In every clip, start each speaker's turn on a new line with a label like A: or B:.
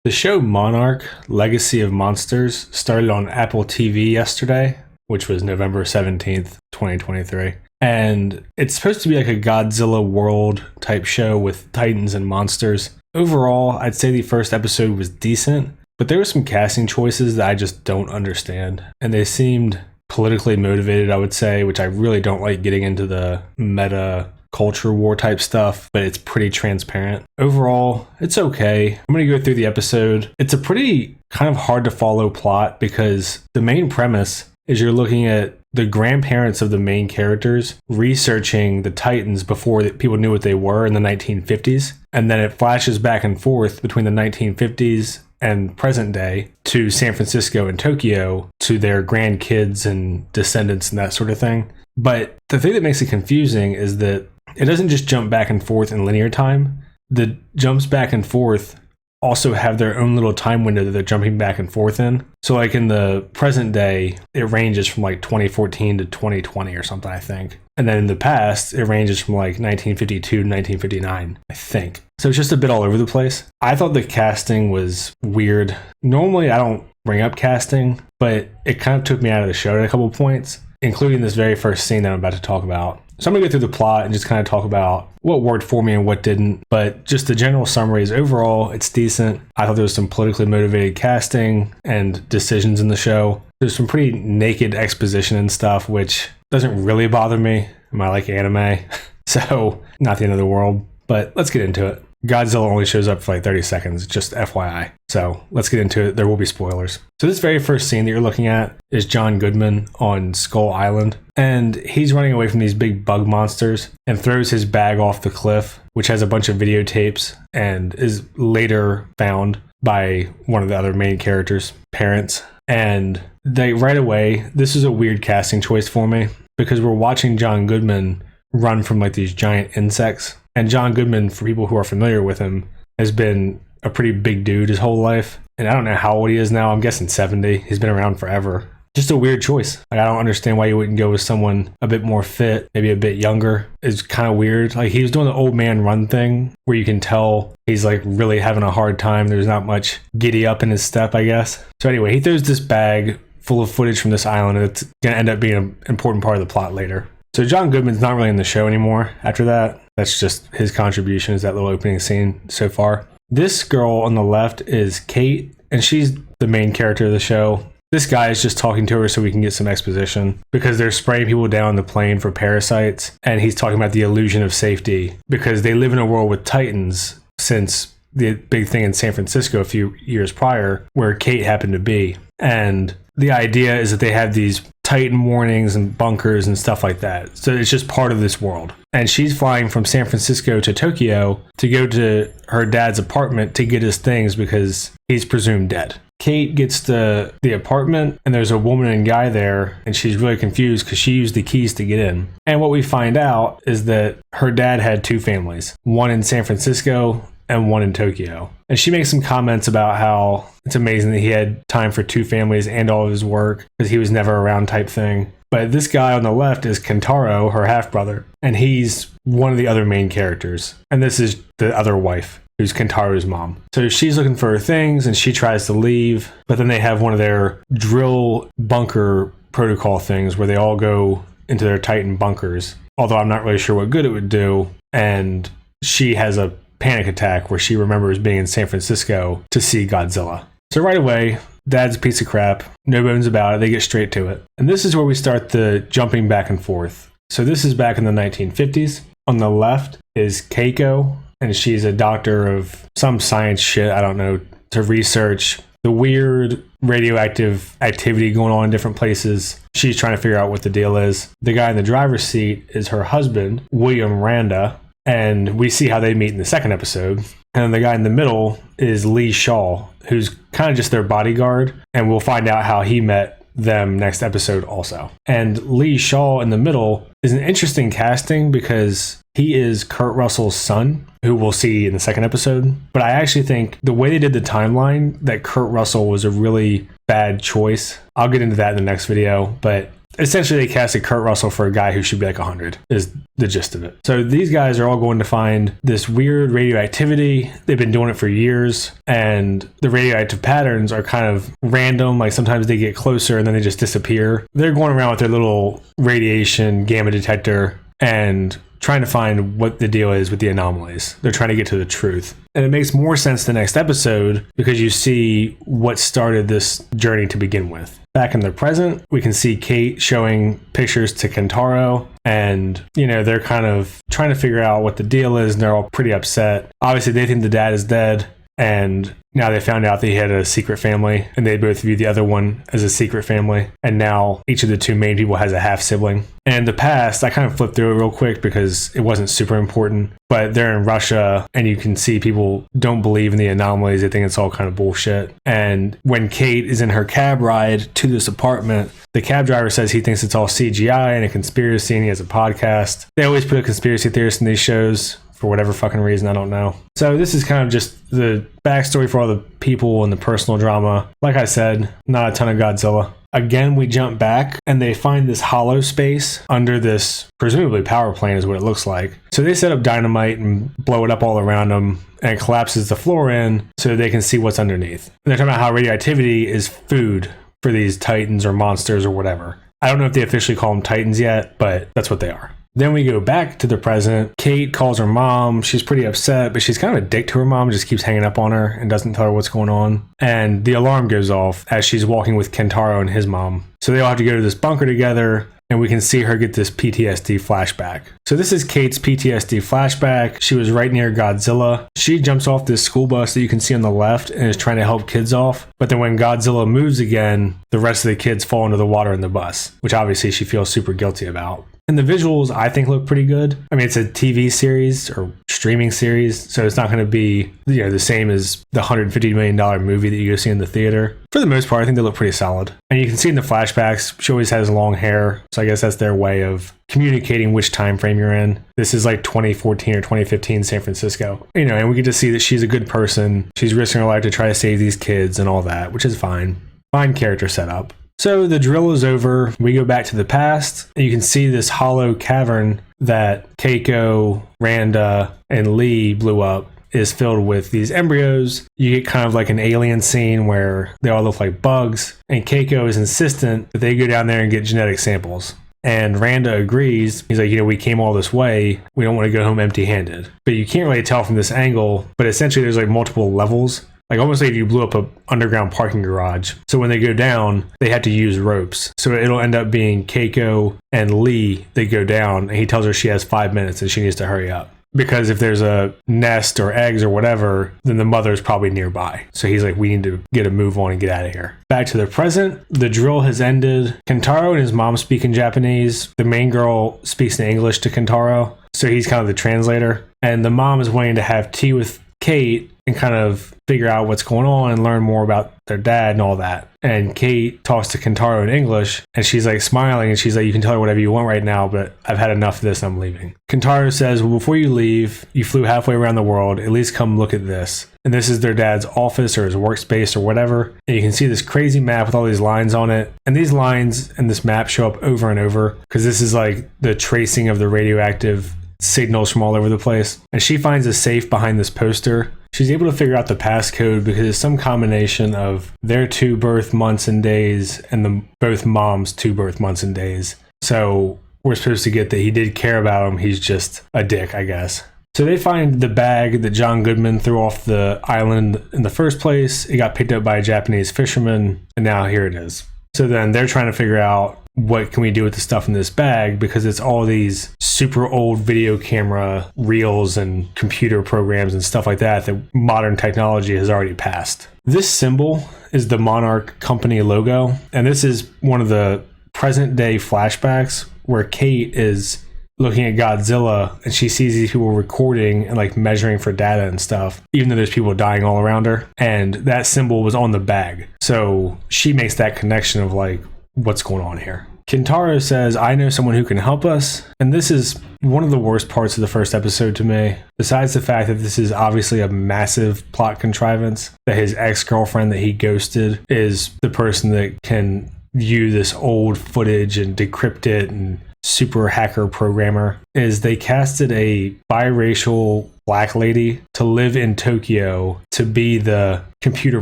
A: The show Monarch, Legacy of Monsters started on Apple TV yesterday, which was November 17th, 2023. And it's supposed to be like a Godzilla world type show with titans and monsters. Overall, I'd say the first episode was decent, but there were some casting choices that I just don't understand. And they seemed politically motivated, I would say, which I really don't like getting into the meta culture war type stuff, but it's pretty transparent. Overall, it's okay. I'm going to go through the episode. It's a pretty kind of hard to follow plot because the main premise is you're looking at the grandparents of the main characters researching the Titans before people knew what they were in the 1950s. And then it flashes back and forth between the 1950s and present day to San Francisco and Tokyo to their grandkids and descendants and that sort of thing. But the thing that makes it confusing is that it doesn't just jump back and forth in linear time. The jumps back and forth also have their own little time window that they're jumping back and forth in. So like in the present day, it ranges from like 2014 to 2020 or something, I think. And then in the past, it ranges from like 1952 to 1959, I think. So it's just a bit all over the place. I thought the casting was weird. Normally, I don't bring up casting, but it kind of took me out of the show at a couple of points, including this very first scene that I'm about to talk about. So I'm going to go through the plot and just kind of talk about what worked for me and what didn't. But just the general summary is overall, it's decent. I thought there was some politically motivated casting and decisions in the show. There's some pretty naked exposition and stuff, which doesn't really bother me. I like anime, so not the end of the world. But let's get into it. Godzilla only shows up for like 30 seconds, just FYI. So let's get into it. There will be spoilers. So this very first scene that you're looking at is John Goodman on Skull Island. And he's running away from these big bug monsters and throws his bag off the cliff, which has a bunch of videotapes and is later found by one of the other main characters' parents. And they right away, this is a weird casting choice for me because we're watching John Goodman run from like these giant insects. And John Goodman, for people who are familiar with him, has been a pretty big dude his whole life. And I don't know how old he is now. I'm guessing 70. He's been around forever. Just a weird choice. Like, I don't understand why you wouldn't go with someone a bit more fit, maybe a bit younger. It's kind of weird. Like, he was doing the old man run thing where you can tell he's like really having a hard time. There's not much giddy up in his step, I guess. So anyway, he throws this bag full of footage from this island, and it's going to end up being an important part of the plot later. So John Goodman's not really in the show anymore after that. That's just his contribution, is that little opening scene so far. This girl on the left is Kate, and she's the main character of the show. This guy is just talking to her so we can get some exposition because they're spraying people down the plane for parasites, and he's talking about the illusion of safety because they live in a world with titans since the big thing in San Francisco a few years prior where Kate happened to be. And the idea is that they have these Titan warnings and bunkers and stuff like that. So it's just part of this world. And she's flying from San Francisco to Tokyo to go to her dad's apartment to get his things because he's presumed dead. Kate gets to the apartment and there's a woman and guy there and she's really confused because she used the keys to get in. And what we find out is that her dad had two families, one in San Francisco and one in Tokyo. And she makes some comments about how it's amazing that he had time for two families and all of his work because he was never around type thing. But this guy on the left is Kentaro, her half-brother, and he's one of the other main characters. And this is the other wife, who's Kentaro's mom. So she's looking for her things and she tries to leave, but then they have one of their drill bunker protocol things where they all go into their Titan bunkers, although I'm not really sure what good it would do. And she has a panic attack where she remembers being in San Francisco to see Godzilla. So right away, dad's a piece of crap, no bones about it, they get straight to it. And this is where we start the jumping back and forth. So this is back in the 1950s. On the left is Keiko, and she's a doctor of some science shit, I don't know, to research the weird radioactive activity going on in different places. She's trying to figure out what the deal is. The guy in the driver's seat is her husband, William Randa, and we see how they meet in the second episode. And then the guy in the middle is Lee Shaw, who's kind of just their bodyguard, and we'll find out how he met them next episode also. And Lee Shaw in the middle is an interesting casting because he is Kurt Russell's son, who we'll see in the second episode. But I actually think the way they did the timeline, that Kurt Russell was a really bad choice. I'll get into that in the next video, but Essentially, they casted Kurt Russell for a guy who should be like 100, is the gist of it. So these guys are all going to find this weird radioactivity. They've been doing it for years, and the radioactive patterns are kind of random. Like sometimes they get closer and then they just disappear. They're going around with their little radiation gamma detector and trying to find what the deal is with the anomalies. They're trying to get to the truth. And it makes more sense the next episode because you see what started this journey to begin with. Back in the present, we can see Kate showing pictures to Kentaro, and, they're kind of trying to figure out what the deal is, and they're all pretty upset. Obviously, they think the dad is dead, and now they found out that he had a secret family, and they both view the other one as a secret family. And now each of the two main people has a half sibling. And in the past, I kind of flipped through it real quick because it wasn't super important, but they're in Russia and you can see people don't believe in the anomalies. They think it's all kind of bullshit. And when Kate is in her cab ride to this apartment, the cab driver says he thinks it's all CGI and a conspiracy, and he has a podcast. They always put a conspiracy theorist in these shows. For whatever fucking reason, I don't know. So this is kind of just the backstory for all the people and the personal drama. Like I said, not a ton of Godzilla. Again, we jump back and they find this hollow space under this presumably power plant is what it looks like. So they set up dynamite and blow it up all around them, and it collapses the floor in so they can see what's underneath. And they're talking about how radioactivity is food for these titans or monsters or whatever. I don't know if they officially call them titans yet, but that's what they are. Then we go back to the present. Kate calls her mom. She's pretty upset, but she's kind of a dick to her mom, just keeps hanging up on her and doesn't tell her what's going on. And the alarm goes off as she's walking with Kentaro and his mom. So they all have to go to this bunker together, and we can see her get this PTSD flashback. So this is Kate's PTSD flashback. She was right near Godzilla. She jumps off this school bus that you can see on the left and is trying to help kids off. But then when Godzilla moves again, the rest of the kids fall into the water in the bus, which obviously she feels super guilty about. And the visuals, I think, look pretty good. I mean, it's a TV series or streaming series, so it's not going to be, the same as the $150 million movie that you go see in the theater. For the most part, I think they look pretty solid. And you can see in the flashbacks, she always has long hair, so I guess that's their way of communicating which time frame you're in. This is like 2014 or 2015 San Francisco. And we get to see that she's a good person. She's risking her life to try to save these kids and all that, which is fine. Fine character setup. So the drill is over. We go back to the past. And you can see this hollow cavern that Keiko, Randa, and Lee blew up is filled with these embryos. You get kind of like an alien scene where they all look like bugs. And Keiko is insistent that they go down there and get genetic samples. And Randa agrees. He's like, we came all this way. We don't want to go home empty-handed. But you can't really tell from this angle. But essentially there's like multiple levels. Like almost like if you blew up an underground parking garage. So when they go down, they have to use ropes. So it'll end up being Keiko and Lee that go down. And he tells her she has 5 minutes and she needs to hurry up. Because if there's a nest or eggs or whatever, then the mother's probably nearby. So he's like, we need to get a move on and get out of here. Back to the present, the drill has ended. Kentaro and his mom speak in Japanese. The main girl speaks in English to Kentaro. So he's kind of the translator. And the mom is wanting to have tea with Kate and kind of figure out what's going on and learn more about their dad and all that. And Kate talks to Kentaro in English, and she's like smiling, and she's like, you can tell her whatever you want right now, but I've had enough of this, I'm leaving. Kentaro says, well, before you leave, you flew halfway around the world, at least come look at this. And this is their dad's office or his workspace or whatever. And you can see this crazy map with all these lines on it. And these lines and this map show up over and over because this is like the tracing of the radioactive signals from all over the place. And she finds a safe behind this poster. She's able to figure out the passcode because it's some combination of their 2 birth months and days and both moms' 2 birth months and days. So we're supposed to get that he did care about him. He's just a dick, I guess. So they find the bag that John Goodman threw off the island in the first place. It got picked up by a Japanese fisherman, and now here it is. So then they're trying to figure out what can we do with the stuff in this bag because it's all these super old video camera reels and computer programs and stuff like that modern technology has already passed. This symbol is the Monarch company logo, and this is one of the present day flashbacks where Kate is looking at Godzilla and she sees these people recording and like measuring for data and stuff, even though there's people dying all around her. And that symbol was on the bag. So she makes that connection of like, what's going on here? Kentaro says, I know someone who can help us. And this is one of the worst parts of the first episode to me. Besides the fact that this is obviously a massive plot contrivance, that his ex-girlfriend that he ghosted is the person that can view this old footage and decrypt it and super hacker programmer, is they casted a biracial black lady to live in Tokyo to be the computer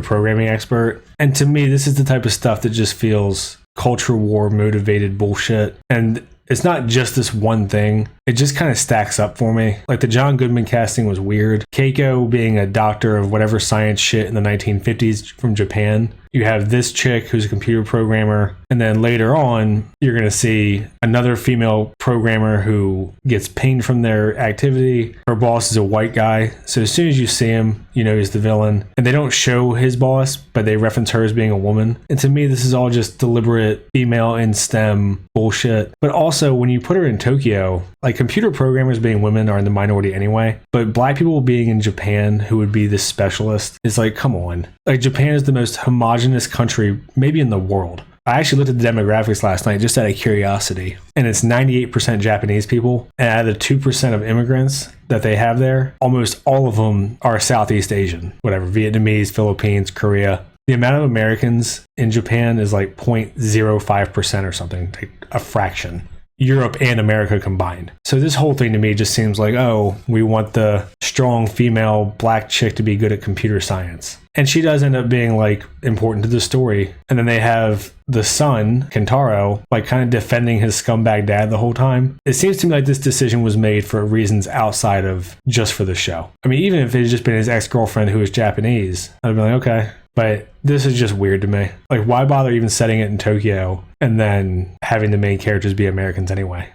A: programming expert. And to me, this is the type of stuff that just feels culture war motivated bullshit. And it's not just this one thing. It just kind of stacks up for me. Like the John Goodman casting was weird. Keiko being a doctor of whatever science shit in the 1950s from Japan. You have this chick who's a computer programmer. And then later on, you're going to see another female programmer who gets pinged from their activity. Her boss is a white guy. So as soon as you see him, you know he's the villain. And they don't show his boss, but they reference her as being a woman. And to me, this is all just deliberate female in STEM bullshit. But also, when you put her in Tokyo, like computer programmers being women are in the minority anyway. But black people being in Japan who would be this specialist is like, come on. Like Japan is the most homogenous country maybe in the world. I actually looked at the demographics last night just out of curiosity, and it's 98% Japanese people. And out of the 2% of immigrants that they have there, almost all of them are Southeast Asian, whatever, Vietnamese, Philippines, Korea. The amount of Americans in Japan is like 0.05% or something, like a fraction. Europe and America combined. So this whole thing to me just seems like, oh, we want the strong female black chick to be good at computer science. And she does end up being like important to the story. And then they have the son, Kentaro, like kind of defending his scumbag dad the whole time. It seems to me like this decision was made for reasons outside of just for the show. I mean, even if it had just been his ex-girlfriend who was Japanese, I'd be like, okay. But this is just weird to me. Like, why bother even setting it in Tokyo and then having the main characters be Americans anyway?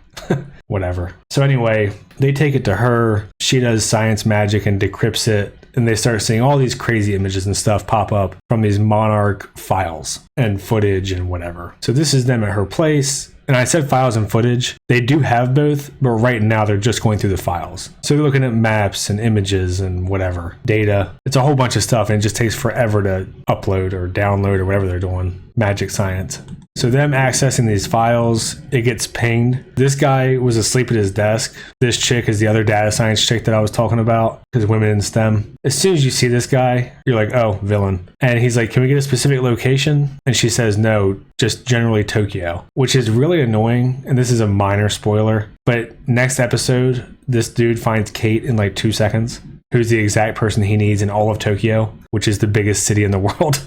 A: Whatever. So anyway, they take it to her. She does science magic and decrypts it. And they start seeing all these crazy images and stuff pop up from these Monarch files and footage and whatever. So this is them at her place. And I said files and footage. They do have both, but right now they're just going through the files. So they're looking at maps and images and whatever, data. It's a whole bunch of stuff, and it just takes forever to upload or download or whatever they're doing. Magic science. So them accessing these files, it gets pinged. This guy was asleep at his desk. This chick is the other data science chick that I was talking about, because women in STEM. As soon as you see this guy, you're like, oh, villain. And he's like, can we get a specific location? And she says, no, just generally Tokyo, which is really annoying. And this is a minor spoiler. But next episode, this dude finds Kate in like 2 seconds, who's the exact person he needs in all of Tokyo, which is the biggest city in the world.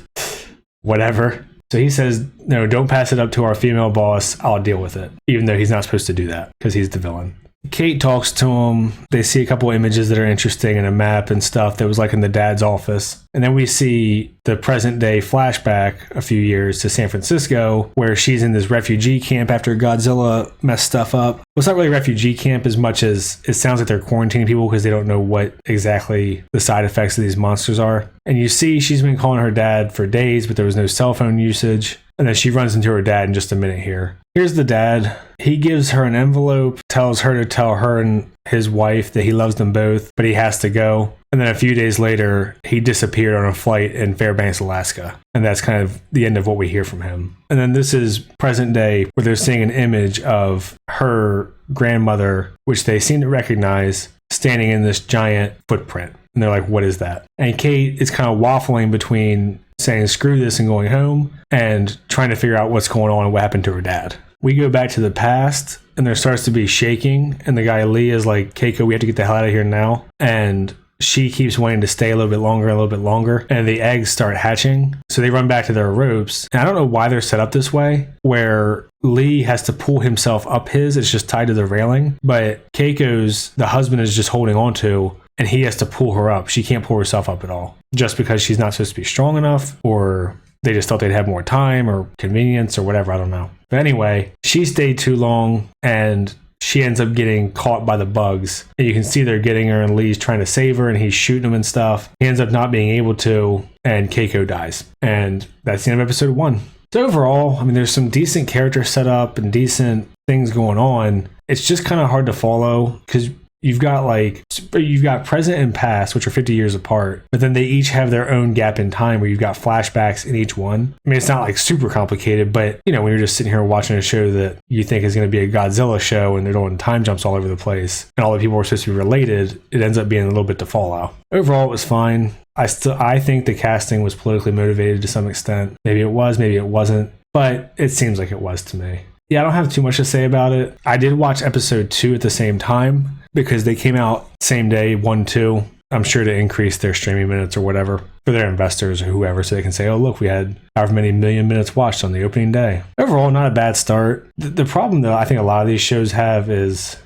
A: Whatever. So he says, no, don't pass it up to our female boss. I'll deal with it. Even though he's not supposed to do that because he's the villain. Kate talks to him. They see a couple images that are interesting and a map and stuff that was like in the dad's office. And then we see the present day flashback a few years to San Francisco, where she's in this refugee camp after Godzilla messed stuff up. Well, it's not really a refugee camp as much as it sounds like they're quarantining people because they don't know what exactly the side effects of these monsters are. And you see she's been calling her dad for days, but there was no cell phone usage. And then she runs into her dad in just a minute here. Here's the dad. He gives her an envelope, tells her to tell her and his wife that he loves them both, but he has to go. And then a few days later, he disappeared on a flight in Fairbanks, Alaska. And that's kind of the end of what we hear from him. And then this is present day, where they're seeing an image of her grandmother, which they seem to recognize, standing in this giant footprint. And they're like, what is that? And Kate is kind of waffling between saying screw this and going home and trying to figure out what's going on and what happened to her dad. We go back to the past and there starts to be shaking, and the guy Lee is like, Keiko, we have to get the hell out of here now. And she keeps wanting to stay a little bit longer, and the eggs start hatching. So they run back to their ropes. And I don't know why they're set up this way, where Lee has to pull himself up it's just tied to the railing. But Keiko's, the husband is just holding on to, and he has to pull her up. She can't pull herself up at all, just because she's not supposed to be strong enough, or they just thought they'd have more time or convenience or whatever. I don't know. But anyway, she stayed too long and she ends up getting caught by the bugs. And you can see they're getting her, and Lee's trying to save her and he's shooting them and stuff. He ends up not being able to, and Keiko dies. And that's the end of episode 1. So overall, I mean, there's some decent character setup and decent things going on. It's just kind of hard to follow because you've got present and past, which are 50 years apart, but then they each have their own gap in time where you've got flashbacks in each one. I mean, it's not like super complicated, but you know, when you're just sitting here watching a show that you think is going to be a Godzilla show and they're doing time jumps all over the place and all the people are supposed to be related, it ends up being a little bit to follow. Overall, it was fine. I think the casting was politically motivated to some extent. Maybe it was, maybe it wasn't. but it seems like it was to me. Yeah, I don't have too much to say about it. I did watch episode 2 at the same time because they came out same day, 1, 2. I'm sure to increase their streaming minutes or whatever for their investors or whoever, so they can say, oh, look, we had however many million minutes watched on the opening day. Overall, not a bad start. The problem, though, I think a lot of these shows have is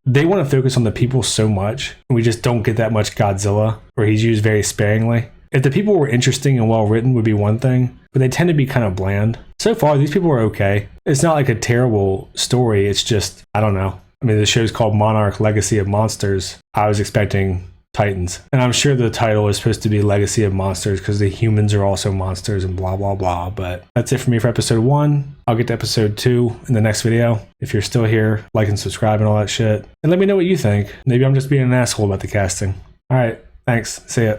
A: they want to focus on the people so much, and we just don't get that much Godzilla, or he's used very sparingly. If the people were interesting and well written would be one thing, but they tend to be kind of bland. So far, these people are okay. It's not like a terrible story. It's just, I don't know. I mean, the show's called Monarch, Legacy of Monsters. I was expecting Titans. And I'm sure the title is supposed to be Legacy of Monsters because the humans are also monsters and blah, blah, blah. But that's it for me for episode 1. I'll get to episode 2 in the next video. If you're still here, like and subscribe and all that shit. And let me know what you think. Maybe I'm just being an asshole about the casting. All right. Thanks. See ya.